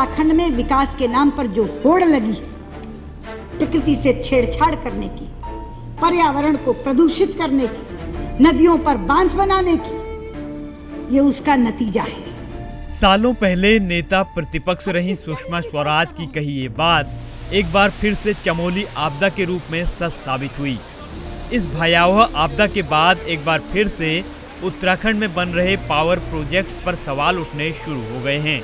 उत्तराखंड में विकास के नाम पर जो होड़ लगी है, प्रकृति से छेड़छाड़ करने की, पर्यावरण को प्रदूषित करने की, नदियों पर बांध बनाने की, ये उसका नतीजा है। सालों पहले नेता प्रतिपक्ष रही सुषमा स्वराज की कही ये बात एक बार फिर से चमोली आपदा के रूप में सच साबित हुई। इस भयावह आपदा के बाद एक बार फिर से उत्तराखंड में बन रहे पावर प्रोजेक्ट्स पर सवाल उठने शुरू हो गए हैं।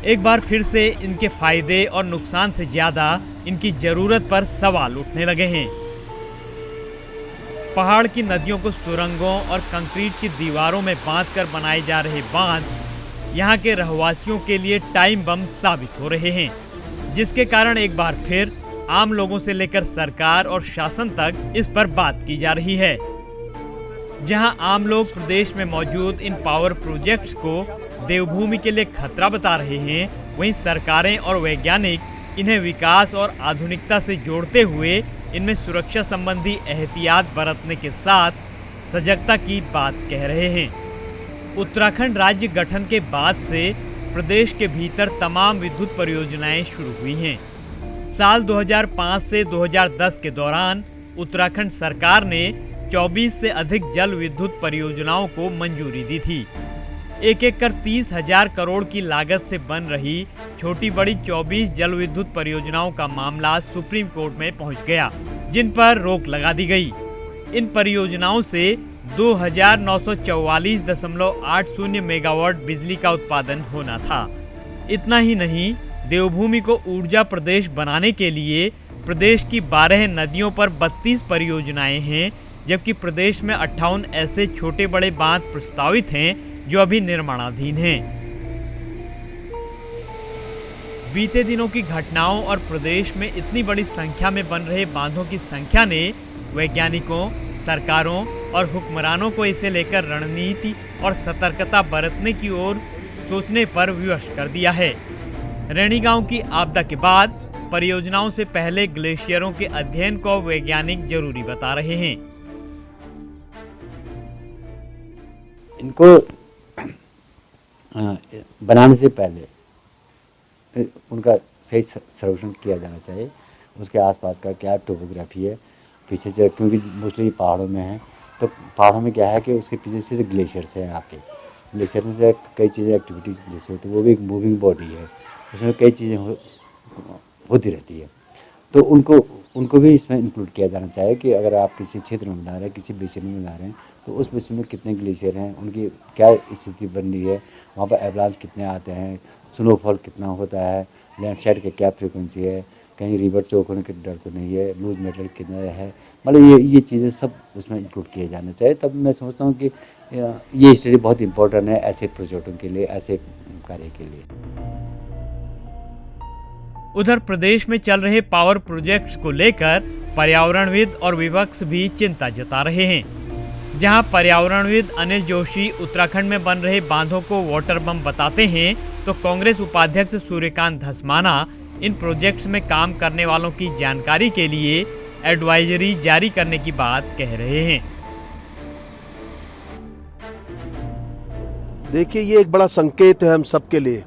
एक बार फिर से इनके फायदे और नुकसान से ज्यादा इनकी जरूरत पर सवाल उठने लगे हैं। पहाड़ की नदियों को सुरंगों और कंक्रीट की दीवारों में बांधकर बनाए जा रहे बांध यहाँ के रहवासियों के लिए टाइम बम साबित हो रहे हैं, जिसके कारण एक बार फिर आम लोगों से लेकर सरकार और शासन तक इस पर बात की जा रही है। जहां आम लोग प्रदेश में मौजूद इन पावर प्रोजेक्ट्स को देवभूमि के लिए खतरा बता रहे हैं, वहीं सरकारें और वैज्ञानिक इन्हें विकास और आधुनिकता से जोड़ते हुए इनमें सुरक्षा संबंधी एहतियात बरतने के साथ सजगता की बात कह रहे हैं। उत्तराखंड राज्य गठन के बाद से प्रदेश के भीतर तमाम विद्युत परियोजनाएं शुरू हुई हैं। साल 2005 से 2010 के दौरान उत्तराखंड सरकार ने 24 से अधिक जल विद्युत परियोजनाओं को मंजूरी दी थी। एक कर 30,000 करोड़ की लागत से बन रही छोटी बड़ी 24 जल विद्युत परियोजनाओं का मामला सुप्रीम कोर्ट में पहुंच गया, जिन पर रोक लगा दी गई। इन परियोजनाओं से 2944.80 मेगावाट बिजली का उत्पादन होना था। इतना ही नहीं, देवभूमि को ऊर्जा प्रदेश बनाने के लिए प्रदेश की 12 नदियों पर 32 परियोजनाएं हैं, जबकि प्रदेश में 58 ऐसे छोटे बड़े बांध प्रस्तावित हैं जो अभी निर्माणाधीन हैं। बीते दिनों की घटनाओं और प्रदेश में इतनी बड़ी संख्या में बन रहे बांधों की संख्या ने वैज्ञानिकों, सरकारों और हुक्मरानों को इसे लेकर रणनीति और सतर्कता बरतने की ओर सोचने पर विवश कर दिया है। रैणी गांव की आपदा के बाद परियोजनाओं से पहले ग्लेशियरों के अध्ययन को वैज्ञानिक जरूरी बता रहे हैं। इनको बनाने से पहले उनका सही सर्वेक्षण किया जाना चाहिए। उसके आसपास का क्या टोपोग्राफी है पीछे से, क्योंकि मोस्टली पहाड़ों में है, तो पहाड़ों में क्या है कि उसके पीछे से ग्लेशियर्स हैं। आपके ग्लेशियर में से कई चीज़ें एक्टिविटीज़ ग्लेशियर, तो वो भी एक मूविंग बॉडी है, उसमें कई चीज़ें होती रहती है। तो उनको भी इसमें इंक्लूड किया जाना चाहिए कि अगर आप किसी क्षेत्र में बना रहे हैं, किसी बेसिन में बना रहे हैं, तो उस बेसिन में कितने ग्लेशियर हैं, उनकी क्या स्थिति बन रही है, वहाँ पर एवलांच कितने आते हैं, स्नोफॉल कितना होता है, लैंडस्लाइड की क्या फ्रीक्वेंसी है, कहीं रिवर चौक होने का डर तो नहीं है, लूज मेटल कितना है, मतलब ये चीज़ें सब उसमें इंक्लूड किए जाना चाहिए। तब मैं समझता हूँ कि ये स्टडी बहुत इंपॉर्टेंट है ऐसे प्रोजेक्टों के लिए, ऐसे कार्य के लिए। उधर प्रदेश में चल रहे पावर प्रोजेक्ट्स को लेकर पर्यावरणविद और विपक्ष भी चिंता जता रहे हैं। जहां पर्यावरणविद अनिल जोशी उत्तराखंड में बन रहे बांधों को वाटर बम बताते हैं, तो कांग्रेस उपाध्यक्ष सूर्यकांत धस्माना इन प्रोजेक्ट्स में काम करने वालों की जानकारी के लिए एडवाइजरी जारी करने की बात कह रहे हैं। देखिए, ये एक बड़ा संकेत है हम सबके लिए,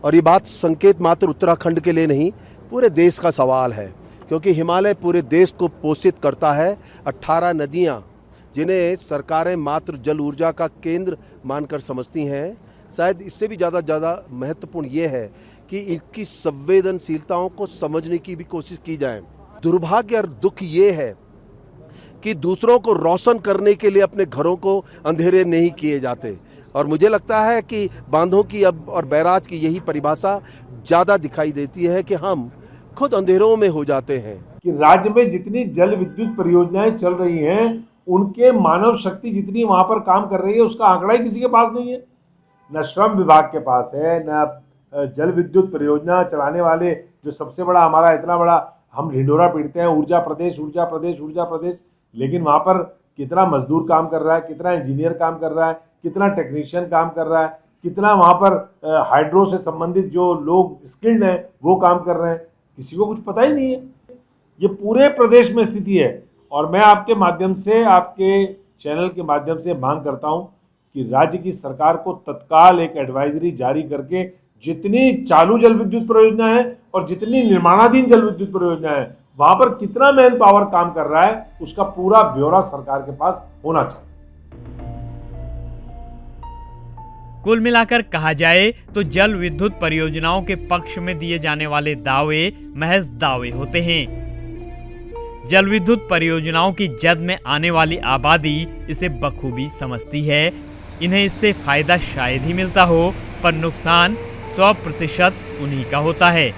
और ये बात संकेत मात्र उत्तराखंड के लिए नहीं, पूरे देश का सवाल है, क्योंकि हिमालय पूरे देश को पोषित करता है। 18 नदियाँ जिन्हें सरकारें मात्र जल ऊर्जा का केंद्र मानकर समझती हैं, शायद इससे भी ज़्यादा महत्वपूर्ण ये है कि इनकी संवेदनशीलताओं को समझने की भी कोशिश की जाए। दुर्भाग्य और दुख ये है कि दूसरों को रोशन करने के लिए अपने घरों को अंधेरे नहीं किए जाते, और मुझे लगता है कि बांधों की अब और बैराज की यही परिभाषा ज़्यादा दिखाई देती है कि हम खुद अंधेरों में हो जाते हैं। कि राज्य में जितनी जल विद्युत परियोजनाएं चल रही हैं, उनके मानव शक्ति जितनी वहां पर काम कर रही है, उसका आंकड़ा ही किसी के पास नहीं है। न श्रम विभाग के पास है, न जल विद्युत परियोजना चलाने वाले जो सबसे बड़ा हमारा इतना बड़ा हम ढिंढोरा पीटते हैं ऊर्जा प्रदेश ऊर्जा प्रदेश ऊर्जा प्रदेश, लेकिन वहाँ पर कितना मजदूर काम कर रहा है, कितना इंजीनियर काम कर रहा है, कितना टेक्नीशियन काम कर रहा है, कितना वहाँ पर हाइड्रो से संबंधित जो लोग स्किल्ड हैं वो काम कर रहे हैं, किसी को कुछ पता ही नहीं है। ये पूरे प्रदेश में स्थिति है, और मैं आपके माध्यम से, आपके चैनल के माध्यम से मांग करता हूँ कि राज्य की सरकार को तत्काल एक एडवाइजरी जारी करके जितनी चालू जल विद्युत परियोजना है और जितनी निर्माणाधीन जल विद्युत परियोजना है, वहां पर कितना मैन पावर काम कर रहा है, उसका पूरा ब्यौरा सरकार के पास होना चाहिए। कुल मिलाकर कहा जाए तो जल विद्युत परियोजनाओं के पक्ष में दिए जाने वाले दावे महज दावे होते हैं। जल विद्युत परियोजनाओं की जद में आने वाली आबादी इसे बखूबी समझती है। इन्हें इससे फायदा शायद ही मिलता हो, पर नुकसान 100% उन्हीं का होता है।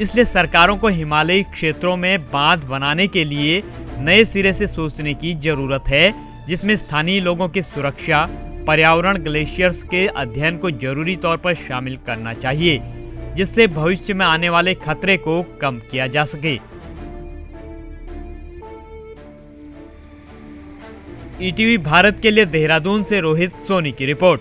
इसलिए सरकारों को हिमालयी क्षेत्रों में बांध बनाने के लिए नए सिरे से सोचने की जरूरत है, जिसमें स्थानीय लोगों की सुरक्षा, पर्यावरण, ग्लेशियर्स के अध्ययन को जरूरी तौर पर शामिल करना चाहिए, जिससे भविष्य में आने वाले खतरे को कम किया जा सके। ईटीवी भारत के लिए देहरादून से रोहित सोनी की रिपोर्ट।